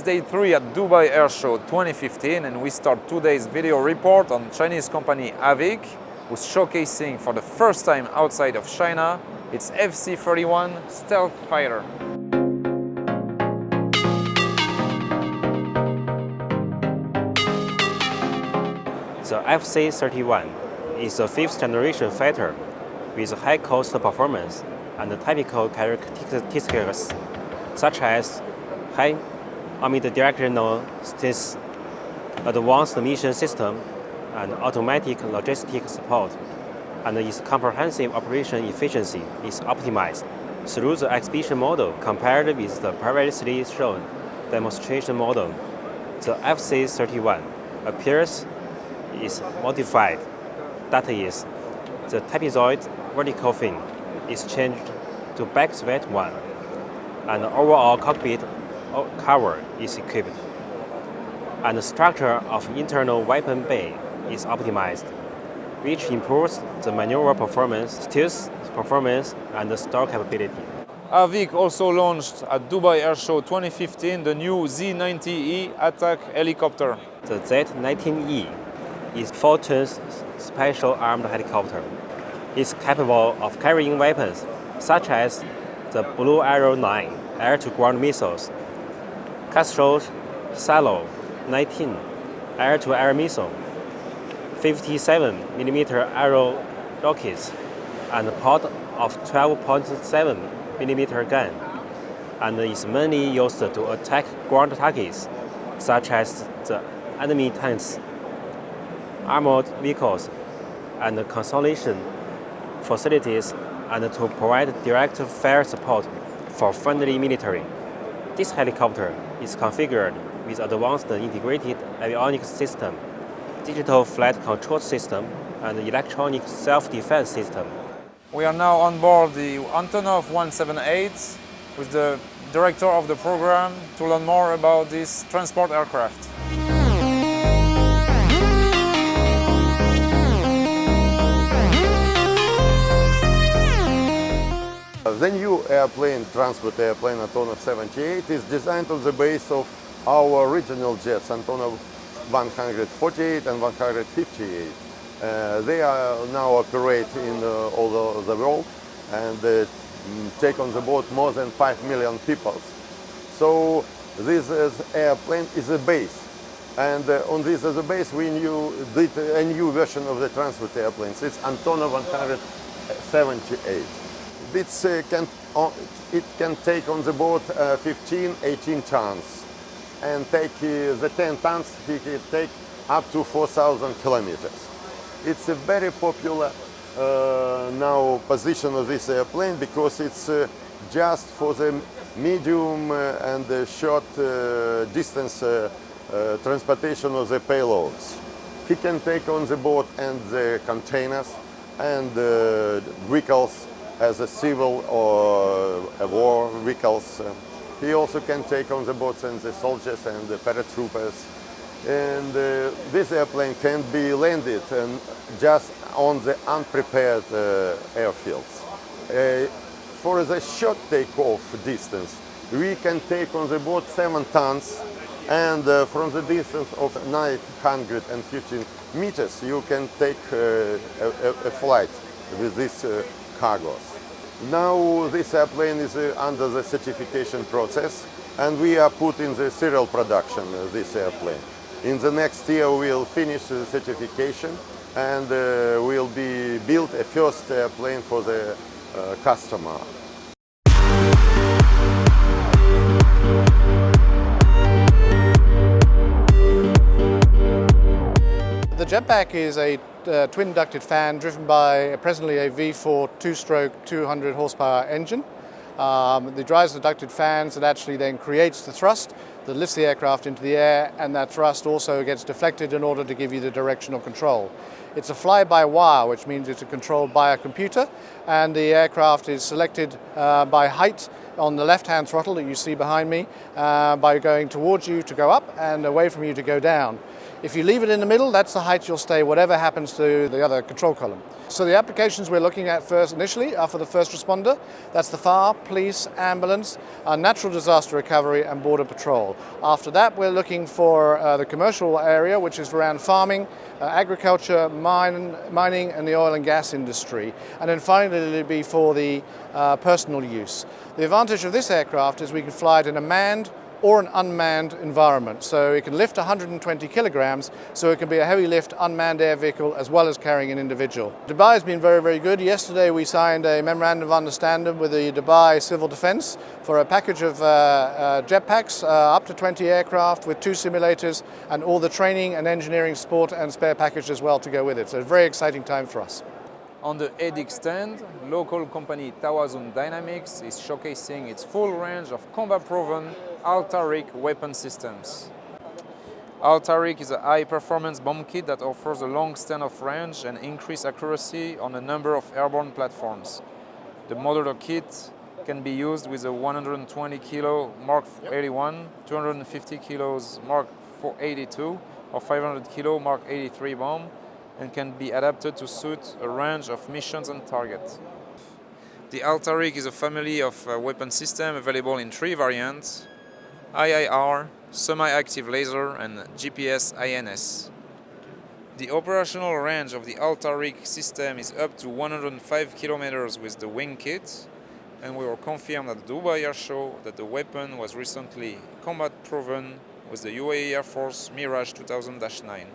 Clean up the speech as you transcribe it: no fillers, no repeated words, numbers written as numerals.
day 3 at Dubai Airshow 2015, and we start today's video report on Chinese company AVIC, who's showcasing for the first time outside of China its FC-31 stealth fighter. The FC-31 is a 5th generation fighter with high cost performance and typical characteristics such as high omnidirectional stance, advanced mission system, and automatic logistics support, and its comprehensive operation efficiency is optimized through the exhibition model compared with the previously shown demonstration model. The FC-31 appears is modified. That is, the trapezoid vertical fin is changed to back straight one, and the overall cockpit cover is equipped, and the structure of internal weapon bay is optimized, which improves the maneuver performance, stealth performance, and the store capability. AVIC also launched at Dubai Airshow 2015 the new Z-19E attack helicopter. The Z-19E is 4-ton special armed helicopter. It's capable of carrying weapons such as the Blue Arrow 9 air-to-ground missiles, Castro Salo 19 air-to-air missile, 57mm arrow rockets, and a pod of 12.7mm gun, and is mainly used to attack ground targets such as the enemy tanks, armored vehicles, and consolidation facilities, and to provide direct fire support for friendly military. This helicopter is configured with advanced integrated avionics system, digital flight control system, and electronic self-defense system. We are now on board the Antonov An-178 with the director of the program to learn more about this transport aircraft. The new airplane, transport airplane Antonov An-178 is designed on the base of our original jets, Antonov 148 and 158. They are now operate in all over the world and take on the board more than 5 million people. So this airplane is a base, and on this as a base we did a new version of the transport airplanes. It's Antonov 178. It can take on the board 15-18 tons, and take the 10 tons he can take up to 4,000 kilometers. It's a very popular now position of this airplane because it's just for the medium and the short distance transportation of the payloads. He can take on the board and the containers and vehicles as a civil or a war vehicles. He also can take on the boats and the soldiers and the paratroopers. And this airplane can be landed just on the unprepared airfields. For the short takeoff distance, we can take on the boat 7 tons, and from the distance of 915 meters, you can take a flight with these cargoes. Now this airplane is under the certification process, and we are put in the serial production of this airplane. In the next year we'll finish the certification, and we'll be build a first airplane for the customer. The Jetpack is a twin-ducted fan driven by presently a V4 two-stroke 200 horsepower engine. It drives the ducted fans that actually then creates the thrust that lifts the aircraft into the air, and that thrust also gets deflected in order to give you the directional control. It's a fly-by-wire, which means it's controlled by a computer, and the aircraft is selected by height on the left-hand throttle that you see behind me by going towards you to go up and away from you to go down. If you leave it in the middle, that's the height you'll stay, whatever happens to the other control column. So the applications we're looking at first initially are for the first responder. That's the fire, police, ambulance, natural disaster recovery and border patrol. After that, we're looking for the commercial area, which is around farming, agriculture, mining and the oil and gas industry. And then finally, it'll be for the personal use. The advantage of this aircraft is we can fly it in a manned or an unmanned environment. So it can lift 120 kilograms, so it can be a heavy lift unmanned air vehicle as well as carrying an individual. Dubai has been very, very good. Yesterday we signed a memorandum of understanding with the Dubai Civil Defence for a package of jetpacks, up to 20 aircraft with 2 simulators and all the training and engineering support and spare package as well to go with it. So a very exciting time for us. On the AVIC stand, local company Tawazun Dynamics is showcasing its full range of combat-proven Al-Tariq weapon systems. Al-Tariq is a high-performance bomb kit that offers a long stand-off range and increased accuracy on a number of airborne platforms. The modular kit can be used with a 120 kilo Mark 81, 250 kilos Mark 82, or 500 kilo Mark 83 bomb, and can be adapted to suit a range of missions and targets. The Al-Tariq is a family of weapon systems available in 3 variants: IIR, semi-active laser, and GPS INS. The operational range of the Al-Tariq system is up to 105 kilometers with the wing kit, and we were confirmed at the Dubai Airshow that the weapon was recently combat-proven with the UAE Air Force Mirage 2000-9.